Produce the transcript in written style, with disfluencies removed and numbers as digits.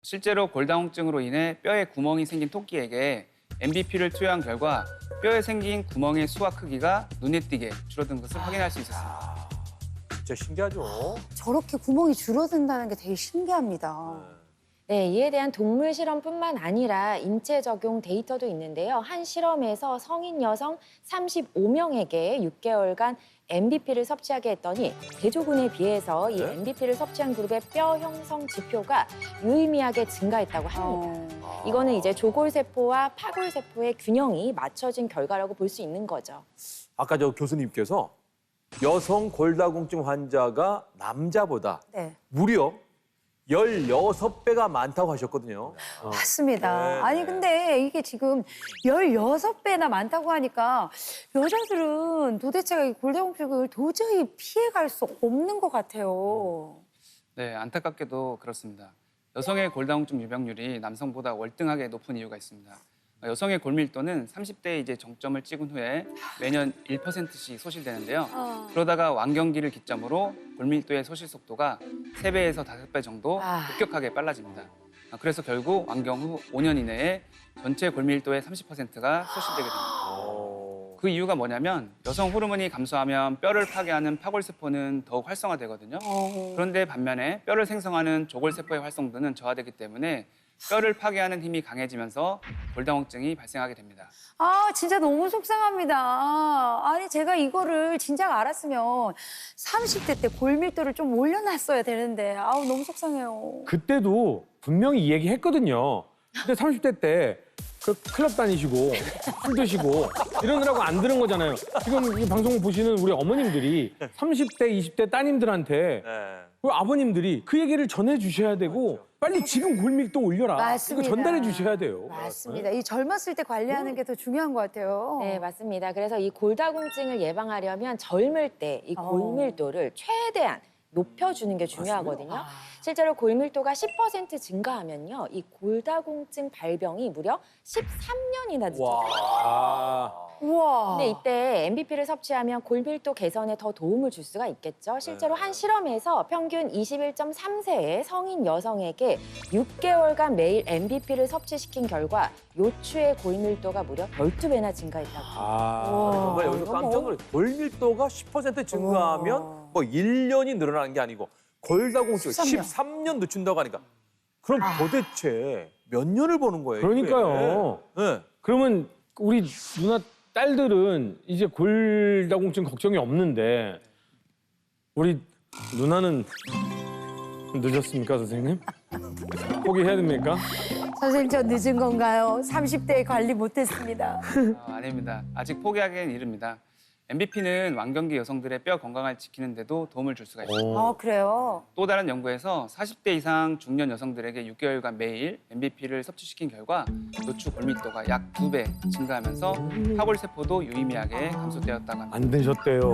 실제로 골다공증으로 인해 뼈에 구멍이 생긴 토끼에게 MBP를 투여한 결과 뼈에 생긴 구멍의 수와 크기가 눈에 띄게 줄어든 것을 확인할 수 있었습니다. 진짜 신기하죠? 저렇게 구멍이 줄어든다는 게 되게 신기합니다. 네, 이에 대한 동물 실험뿐만 아니라 인체 적용 데이터도 있는데요. 한 실험에서 성인 여성 35명에게 6개월간 MBP를 섭취하게 했더니 대조군에 비해서 이 MBP를 섭취한 그룹의 뼈 형성 지표가 유의미하게 증가했다고 합니다. 이거는 이제 조골세포와 파골세포의 균형이 맞춰진 결과라고 볼 수 있는 거죠. 아까 저 교수님께서 여성 골다공증 환자가 남자보다 네. 무려 16배가 많다고 하셨거든요. 맞습니다. 네, 아니 네. 근데 이게 지금 16배나 많다고 하니까 여자들은 도대체 이 골다공증을 도저히 피해갈 수 없는 것 같아요. 네, 안타깝게도 그렇습니다. 여성의 골다공증 유병률이 남성보다 월등하게 높은 이유가 있습니다. 여성의 골밀도는 30대에 이제 정점을 찍은 후에 매년 1%씩 소실되는데요. 그러다가 완경기를 기점으로 골밀도의 소실 속도가 3배에서 5배 정도 급격하게 빨라집니다. 그래서 결국 완경 후 5년 이내에 전체 골밀도의 30%가 소실되게 됩니다. 그 이유가 뭐냐면 여성 호르몬이 감소하면 뼈를 파괴하는 파골세포는 더욱 활성화되거든요. 그런데 반면에 뼈를 생성하는 조골세포의 활성도는 저하되기 때문에 뼈를 파괴하는 힘이 강해지면서 골다공증이 발생하게 됩니다. 아 진짜 너무 속상합니다. 아니 제가 이거를 진작 알았으면 30대 때 골밀도를 좀 올려놨어야 되는데 아우 너무 속상해요. 그때도 분명히 이 얘기 했거든요. 근데 30대 때 그 클럽 다니시고 술 드시고 이러느라고 안 들은 거잖아요. 지금 이 방송 보시는 우리 어머님들이 30대, 20대 따님들한테 네. 우리 아버님들이 그 얘기를 전해 주셔야 되고 빨리 지금 골밀도 올려라. 맞습니다. 이거 전달해 주셔야 돼요. 맞습니다. 이 젊었을 때 관리하는 게 더 중요한 것 같아요. 네, 맞습니다. 그래서 이 골다공증을 예방하려면 젊을 때 이 골밀도를 최대한 높여주는 게 중요하거든요. 실제로 골밀도가 10% 증가하면요, 이 골다공증 발병이 무려 13년이나 늦어져요. 아, 우와. 근데 이때 MBP를 섭취하면 골밀도 개선에 더 도움을 줄 수가 있겠죠. 실제로 한 실험에서 평균 21.3세의 성인 여성에게 6개월간 매일 MBP를 섭취시킨 결과 요추의 골밀도가 무려 12배나 증가했다고 합니다. 정말 여기서 깜짝 놀랐어요. 골밀도가 10% 증가하면 뭐 1년이 늘어나는 게 아니고 골다공증 13년 늦춘다고 하니까 그럼 도대체 몇 년을 보는 거예요? 그러니까요. 이게? 네. 그러면 우리 누나 딸들은 이제 골다공증 걱정이 없는데 우리 누나는 늦었습니까, 선생님? 포기해야 됩니까? 선생님 저 늦은 건가요? 30대에 관리 못했습니다. 아닙니다. 아직 포기하기엔 이릅니다. MBP는 완경기 여성들의 뼈 건강을 지키는 데도 도움을 줄 수가 있습니다. 아 그래요? 또 다른 연구에서 40대 이상 중년 여성들에게 6개월간 매일 MBP를 섭취시킨 결과 요추 골밀도가 약 2배 증가하면서 파골세포도 유의미하게 감소되었다고 합니다. 안 되셨대요.